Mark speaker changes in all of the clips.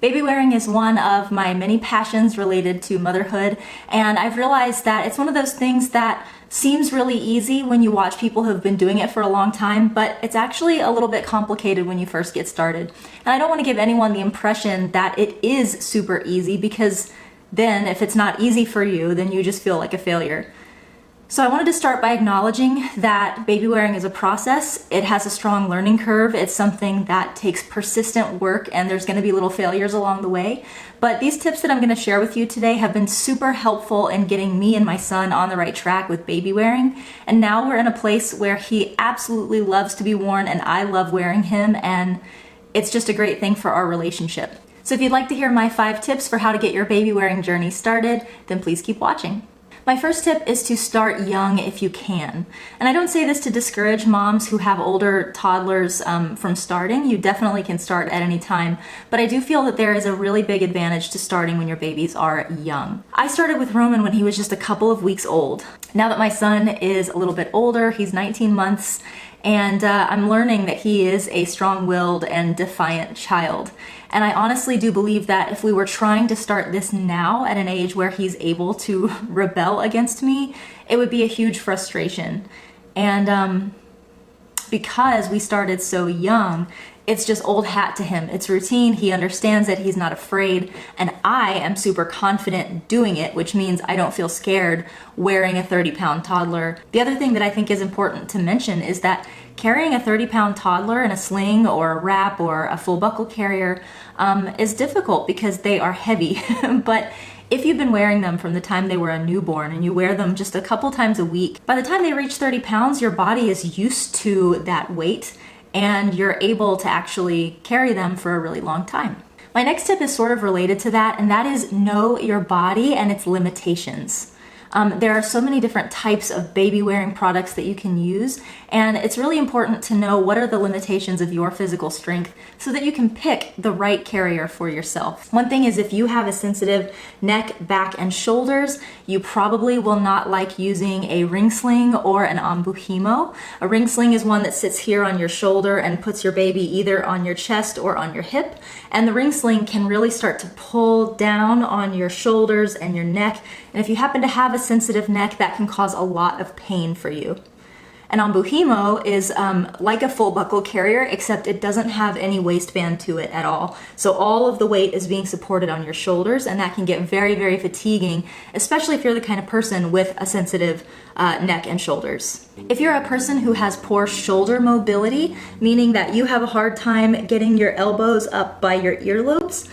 Speaker 1: Baby wearing is one of my many passions related to motherhood, and I've realized that it's one of those things that seems really easy when you watch people who've been doing it for a long time, but it's actually a little bit complicated when you first get started. And I don't want to give anyone the impression that it is super easy, because then if it's not easy for you, then you just feel like a failure. So I wanted to start by acknowledging that baby wearing is a process. It has a strong learning curve. It's something that takes persistent work, and there's going to be little failures along the way. But these tips that I'm going to share with you today have been super helpful in getting me and my son on the right track with baby wearing. And now we're in a place where he absolutely loves to be worn, and I love wearing him, and it's just a great thing for our relationship. So if you'd like to hear my 5 tips for how to get your baby wearing journey started, then please keep watching. My first tip is to start young if you can. And I don't say this to discourage moms who have older toddlers from starting. You definitely can start at any time, but I do feel that there is a really big advantage to starting when your babies are young. I started with Roman when he was just a couple of weeks old. Now that my son is a little bit older, he's 19 months, and I'm learning that he is a strong-willed and defiant child. And I honestly do believe that if we were trying to start this now at an age where he's able to rebel against me, it would be a huge frustration. And because we started so young, it's just old hat to him. It's routine. He understands it. He's not afraid. And I am super confident doing it, which means I don't feel scared wearing a 30-pound toddler. The other thing that I think is important to mention is that carrying a 30-pound toddler in a sling or a wrap or a full buckle carrier is difficult because they are heavy. But if you've been wearing them from the time they were a newborn and you wear them just a couple times a week, by the time they reach 30 pounds, your body is used to that weight and you're able to actually carry them for a really long time. My next tip is sort of related to that, and that is know your body and its limitations. There are so many different types of baby wearing products that you can use, and it's really important to know what are the limitations of your physical strength so that you can pick the right carrier for yourself. One thing is, if you have a sensitive neck, back, and shoulders, you probably will not like using a ring sling or an ombuhimo. A ring sling is one that sits here on your shoulder and puts your baby either on your chest or on your hip, and the ring sling can really start to pull down on your shoulders and your neck, and if you happen to have a sensitive neck, that can cause a lot of pain for you. An ombuhimo is like a full buckle carrier, except it doesn't have any waistband to it at all. So all of the weight is being supported on your shoulders, and that can get very, very fatiguing, especially if you're the kind of person with a sensitive neck and shoulders. If you're a person who has poor shoulder mobility, meaning that you have a hard time getting your elbows up by your earlobes,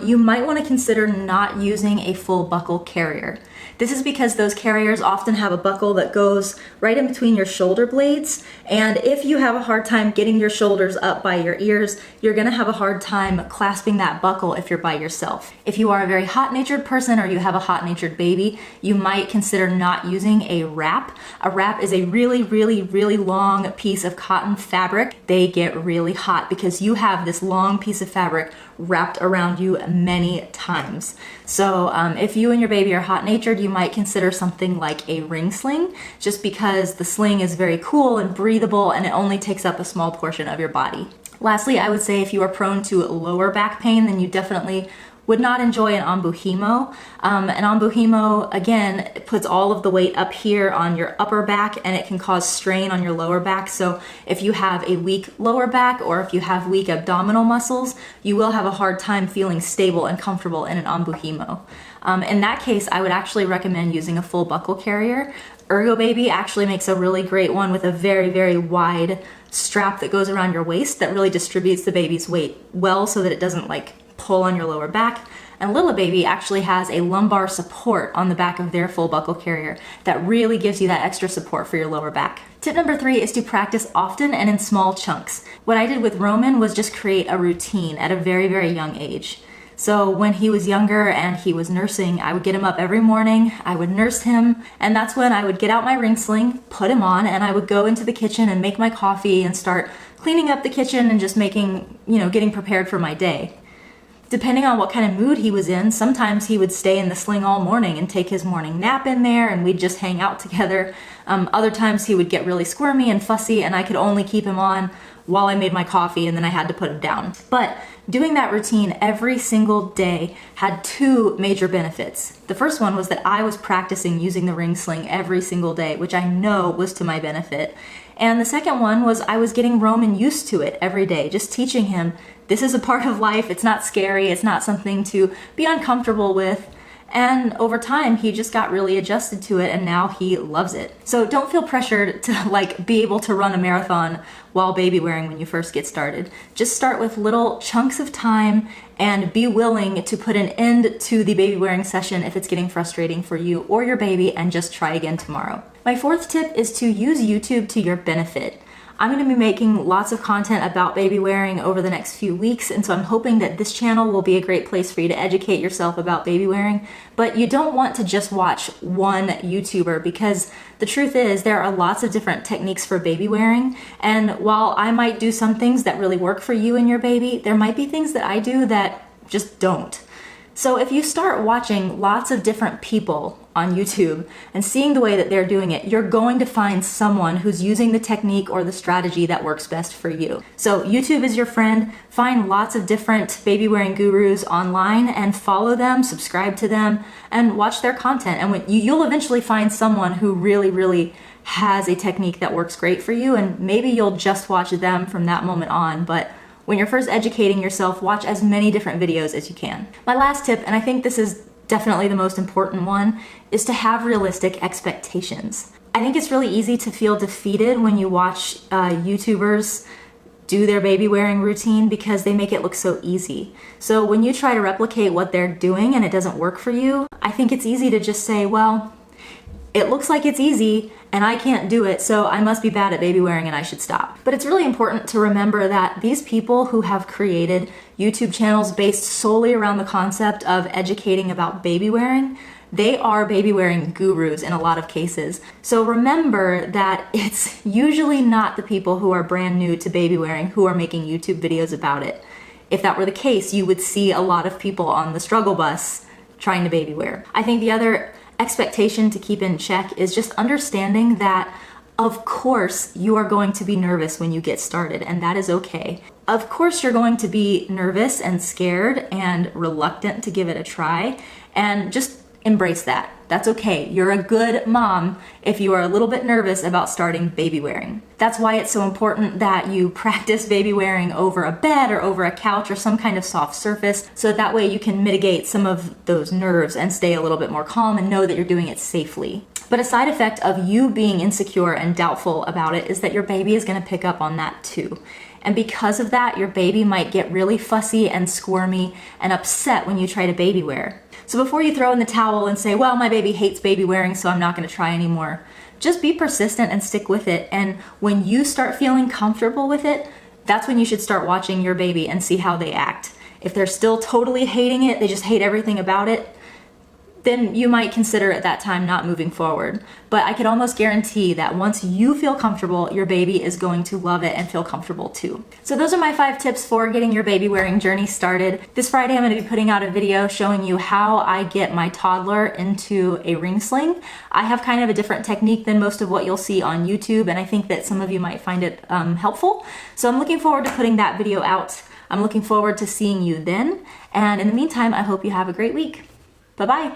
Speaker 1: you might want to consider not using a full buckle carrier. This is because those carriers often have a buckle that goes right in between your shoulder blades, and if you have a hard time getting your shoulders up by your ears, you're going to have a hard time clasping that buckle if you're by yourself. If you are a very hot-natured person or you have a hot-natured baby, you might consider not using a wrap. A wrap is a really, really, really long piece of cotton fabric. They get really hot because you have this long piece of fabric wrapped around you many times. So if you and your baby are hot-natured, you might consider something like a ring sling, just because the sling is very cool and breathable and it only takes up a small portion of your body. Lastly, I would say if you are prone to lower back pain, then you definitely would not enjoy an ombuhimo. An ombuhimo, again, puts all of the weight up here on your upper back, and it can cause strain on your lower back. So if you have a weak lower back or if you have weak abdominal muscles, you will have a hard time feeling stable and comfortable in an ombuhimo. In that case, I would actually recommend using a full buckle carrier. Ergobaby actually makes a really great one with a very, very wide strap that goes around your waist that really distributes the baby's weight well so that it doesn't like pull on your lower back. And Baby actually has a lumbar support on the back of their full buckle carrier that really gives you that extra support for your lower back. Tip number 3 is to practice often and in small chunks. What I did with Roman was just create a routine at a very, very young age. So when he was younger and he was nursing, I would get him up every morning, I would nurse him, and that's when I would get out my ring sling, put him on, and I would go into the kitchen and make my coffee and start cleaning up the kitchen and just making, getting prepared for my day. depending on what kind of mood he was in, sometimes he would stay in the sling all morning and take his morning nap in there and we'd just hang out together. Other times he would get really squirmy and fussy and I could only keep him on while I made my coffee and then I had to put him down. But doing that routine every single day had two major benefits. The first one was that I was practicing using the ring sling every single day, which I know was to my benefit. And the second one was I was getting Roman used to it every day, just teaching him this is a part of life, it's not scary, it's not something to be uncomfortable with. And over time, he just got really adjusted to it and now he loves it. So don't feel pressured to be able to run a marathon while baby wearing when you first get started. Just start with little chunks of time and be willing to put an end to the baby wearing session if it's getting frustrating for you or your baby and just try again tomorrow. My fourth tip is to use YouTube to your benefit. I'm going to be making lots of content about baby wearing over the next few weeks, and so I'm hoping that this channel will be a great place for you to educate yourself about baby wearing, but you don't want to just watch one YouTuber because the truth is there are lots of different techniques for baby wearing, and while I might do some things that really work for you and your baby, there might be things that I do that just don't. So if you start watching lots of different people on YouTube and seeing the way that they're doing it, you're going to find someone who's using the technique or the strategy that works best for you. So YouTube is your friend. Find lots of different baby wearing gurus online and follow them, subscribe to them, and watch their content. And you'll eventually find someone who really has a technique that works great for you, and maybe you'll just watch them from that moment on. But when you're first educating yourself, watch as many different videos as you can. My last tip, and I think this is definitely the most important one, is to have realistic expectations. I think it's really easy to feel defeated when you watch YouTubers do their baby wearing routine because they make it look so easy. So when you try to replicate what they're doing and it doesn't work for you, I think it's easy to just say, well, it looks like it's easy and I can't do it, so I must be bad at baby wearing and I should stop. But it's really important to remember that these people who have created YouTube channels based solely around the concept of educating about baby wearing, they are baby wearing gurus in a lot of cases. So remember that it's usually not the people who are brand new to baby wearing who are making YouTube videos about it. If that were the case, you would see a lot of people on the struggle bus trying to baby wear. I think the other expectation to keep in check is just understanding that of course you are going to be nervous when you get started, and that is okay. Of course you're going to be nervous and scared and reluctant to give it a try, and just embrace that. That's okay. You're a good mom if you are a little bit nervous about starting baby wearing. That's why it's so important that you practice baby wearing over a bed or over a couch or some kind of soft surface, so that way you can mitigate some of those nerves and stay a little bit more calm and know that you're doing it safely. But a side effect of you being insecure and doubtful about it is that your baby is going to pick up on that too. And because of that, your baby might get really fussy and squirmy and upset when you try to baby wear. So before you throw in the towel and say, well, my baby hates baby wearing, so I'm not going to try anymore, just be persistent and stick with it. And when you start feeling comfortable with it, that's when you should start watching your baby and see how they act. If they're still totally hating it, they just hate everything about it, then you might consider at that time not moving forward. But I could almost guarantee that once you feel comfortable, your baby is going to love it and feel comfortable too. So those are my 5 tips for getting your baby wearing journey started. This Friday I'm going to be putting out a video showing you how I get my toddler into a ring sling. I have kind of a different technique than most of what you'll see on YouTube, and I think that some of you might find it helpful. So I'm looking forward to putting that video out. I'm looking forward to seeing you then, and in the meantime, I hope you have a great week. Bye-bye.